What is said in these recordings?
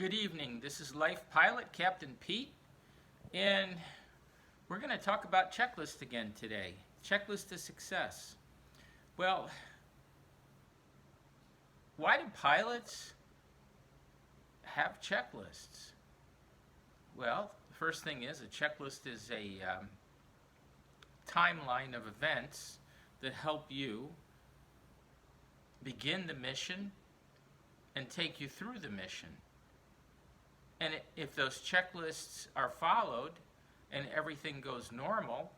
Good evening. This is Life Pilot Captain Pete, and we're going to talk about checklist again today. Checklist to success. Well, why do pilots have checklists? Well, the first thing is a checklist is a timeline of events that help you begin the mission and take you through the mission. And if those checklists are followed and everything goes normal,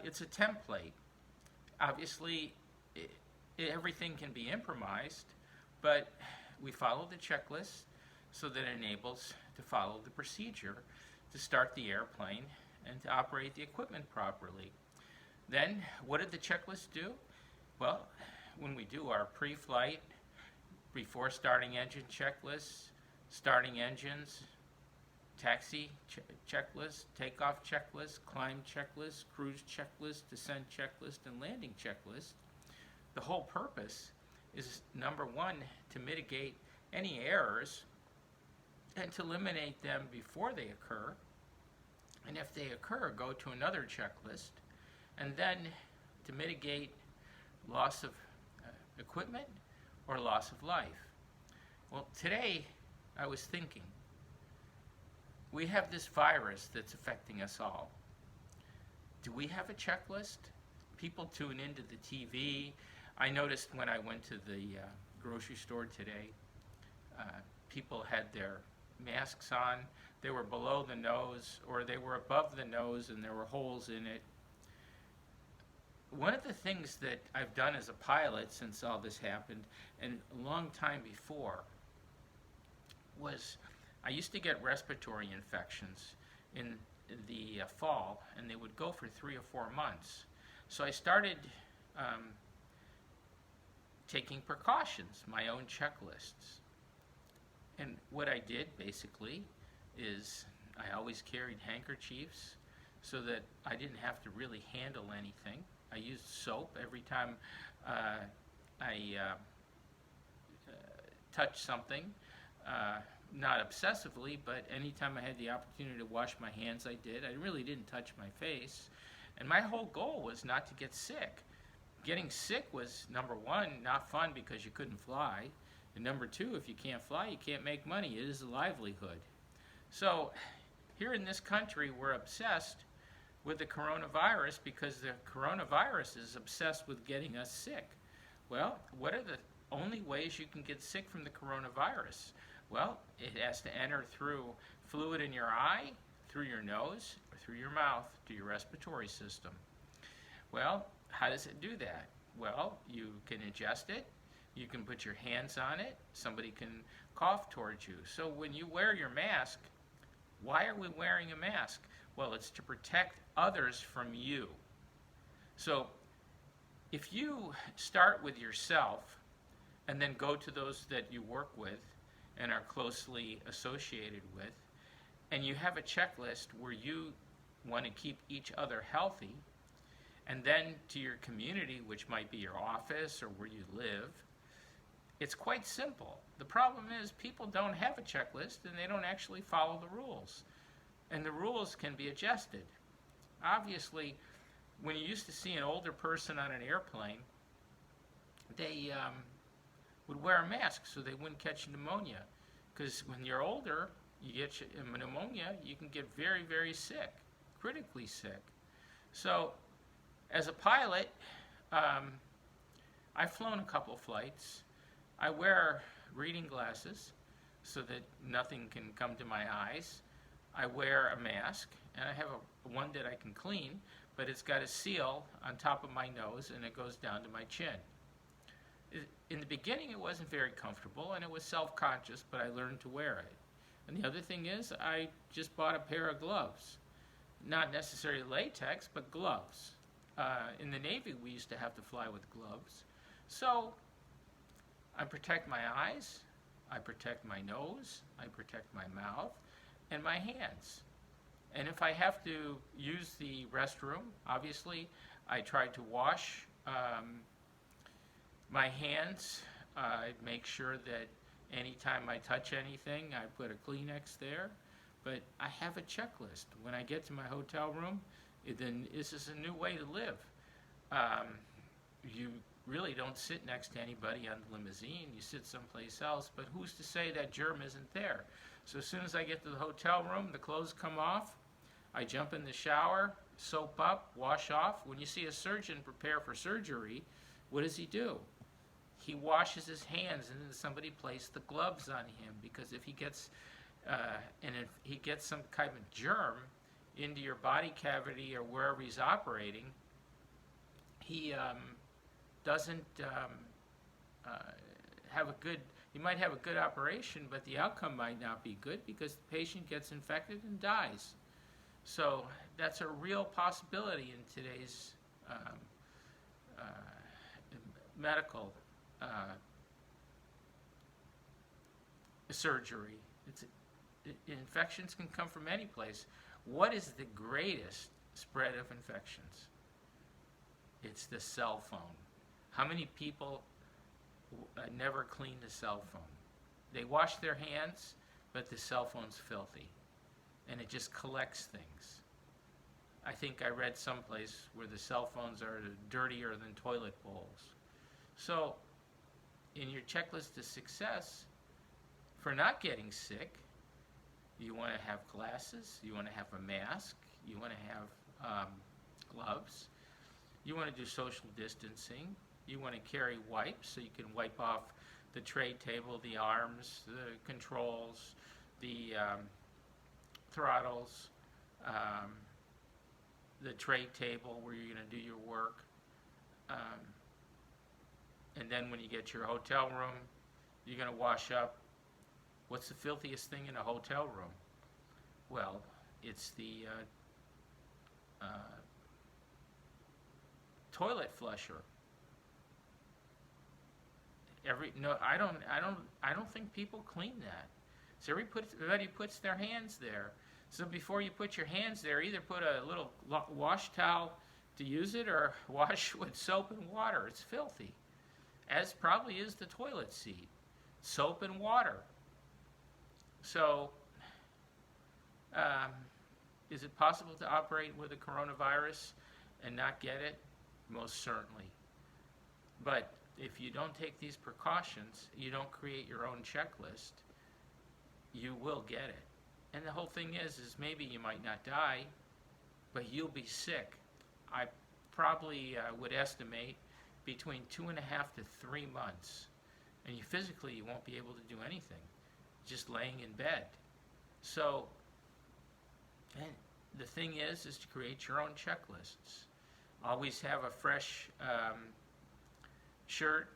it's a template. Obviously, everything can be improvised, but we follow the checklist so that it enables to follow the procedure to start the airplane and to operate the equipment properly. Then, what did the checklist do? Well, when we do our pre-flight, before starting engine checklists, starting engines, taxi checklist, takeoff checklist, climb checklist, cruise checklist, descent checklist, and landing checklist. The whole purpose is, number one, to mitigate any errors and to eliminate them before they occur. And if they occur, go to another checklist. And then to mitigate loss of equipment or loss of life. Well, today I was thinking, we have this virus that's affecting us all. Do we have a checklist? People tune into the TV. I noticed when I went to the grocery store today, people had their masks on. They were below the nose, or they were above the nose and there were holes in it. One of the things that I've done as a pilot since all this happened, and a long time before, was I used to get respiratory infections in the fall, and they would go for 3 or 4 months. So I started taking precautions, my own checklists. And what I did basically is I always carried handkerchiefs so that I didn't have to really handle anything. I used soap every time I touched something. Not obsessively, but anytime I had the opportunity to wash my hands, I did. I really didn't touch my face. And my whole goal was not to get sick. Getting sick was, number one, not fun because you couldn't fly. And number two, if you can't fly, you can't make money. It is a livelihood. So here in this country, we're obsessed with the coronavirus because the coronavirus is obsessed with getting us sick. Well, what are the only ways you can get sick from the coronavirus? Well, it has to enter through fluid in your eye, through your nose, or through your mouth to your respiratory system. Well, how does it do that? Well, you can ingest it, you can put your hands on it, somebody can cough towards you. So when you wear your mask, why are we wearing a mask? Well, it's to protect others from you. So if you start with yourself and then go to those that you work with and are closely associated with, and you have a checklist where you want to keep each other healthy, and then to your community, which might be your office or where you live, it's quite simple. The problem is people don't have a checklist and they don't actually follow the rules. And the rules can be adjusted. Obviously, when you used to see an older person on an airplane, they would wear a mask so they wouldn't catch pneumonia. Because when you're older, you get pneumonia, you can get very, very sick, critically sick. So, as a pilot, I've flown a couple flights. I wear reading glasses so that nothing can come to my eyes. I wear a mask, and I have one that I can clean, but it's got a seal on top of my nose, and it goes down to my chin. In the beginning, it wasn't very comfortable, and it was self-conscious, but I learned to wear it. And the other thing is, I just bought a pair of gloves. Not necessarily latex, but gloves. In the Navy, we used to have to fly with gloves. So I protect my eyes, I protect my nose, I protect my mouth, and my hands. And if I have to use the restroom, obviously, I try to wash my hands. I make sure that Anytime I touch anything, I put a Kleenex there. But I have a checklist. When I get to my hotel room, then this is a new way to live. Um, you really don't sit next to anybody on the limousine. You sit someplace else, but who's to say that germ isn't there? So as soon as I get to the hotel room, the clothes come off. I jump in the shower, soap up, wash off. When you see a surgeon prepare for surgery, what does he do? He washes his hands, and then somebody places the gloves on him, because if he gets if he gets some kind of germ into your body cavity or wherever he's operating, he doesn't have a good. He might have a good operation, but the outcome might not be good because the patient gets infected and dies. So that's a real possibility in today's medical surgery. Infections can come from any place. What is the greatest spread of infections? It's the cell phone. How many people never cleaned a cell phone? They wash their hands, but the cell phone's filthy, and it just collects things. I think I read someplace where the cell phones are dirtier than toilet bowls. So, in your checklist of success, for not getting sick, you want to have glasses, you want to have a mask, you want to have gloves, you want to do social distancing, you want to carry wipes so you can wipe off the tray table, the arms, the controls, the throttles, the tray table where you're going to do your work. And then when you get to your hotel room, you're going to wash up. What's the filthiest thing in a hotel room? Well, it's the toilet flusher. I don't think people clean that. So everybody puts their hands there. So before you put your hands there, either put a little wash towel to use it or wash with soap and water. It's filthy, as probably is the toilet seat. Soap and water. So, is it possible to operate with a coronavirus and not get it? Most certainly. But if you don't take these precautions, you don't create your own checklist, you will get it. And the whole thing is maybe you might not die, but you'll be sick. I probably would estimate between 2.5 to 3 months. And physically you won't be able to do anything, just laying in bed. So, and the thing is to create your own checklists. Always have a fresh shirt,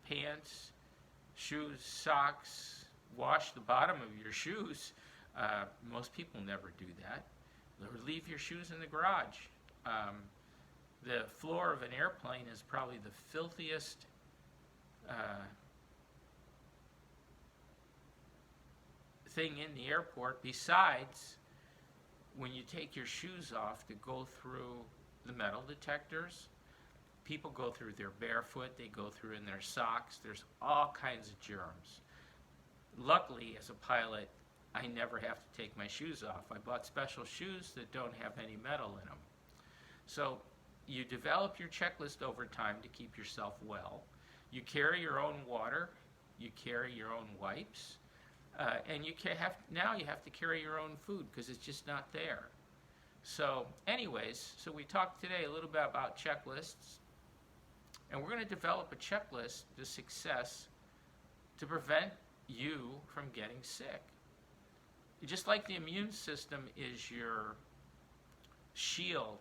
pants, shoes, socks. Wash the bottom of your shoes. Most people never do that. Or leave your shoes in the garage. The floor of an airplane is probably the filthiest thing in the airport, besides when you take your shoes off to go through the metal detectors. People go through their barefoot, they go through in their socks. There's all kinds of germs. Luckily, as a pilot, I never have to take my shoes off. I bought special shoes that don't have any metal in them. So you develop your checklist over time to keep yourself well. You carry your own water, you carry your own wipes, and now you have to carry your own food because it's just not there. So anyways, so we talked today a little bit about checklists, and we're going to develop a checklist to success to prevent you from getting sick. Just like the immune system is your shield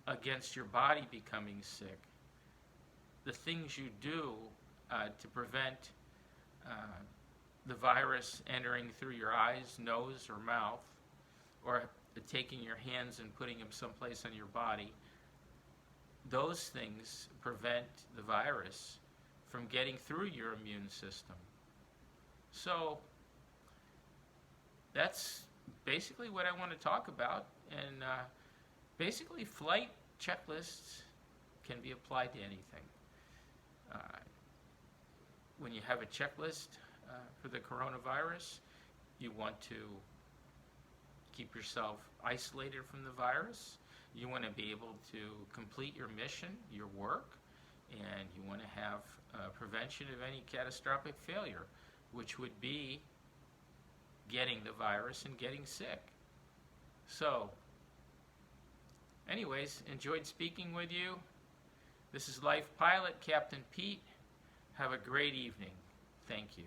against your body becoming sick, the things you do to prevent the virus entering through your eyes, nose, or mouth, or taking your hands and putting them someplace on your body, those things prevent the virus from getting through your immune system. So that's basically what I want to talk about. And basically, flight checklists can be applied to anything. When you have a checklist, for the coronavirus. You want to keep yourself isolated from the virus. You want to be able to complete your mission, your work, and you want to have prevention of any catastrophic failure, which would be getting the virus and getting sick. So, anyways, enjoyed speaking with you. This is Life Pilot, Captain Pete. Have a great evening. Thank you.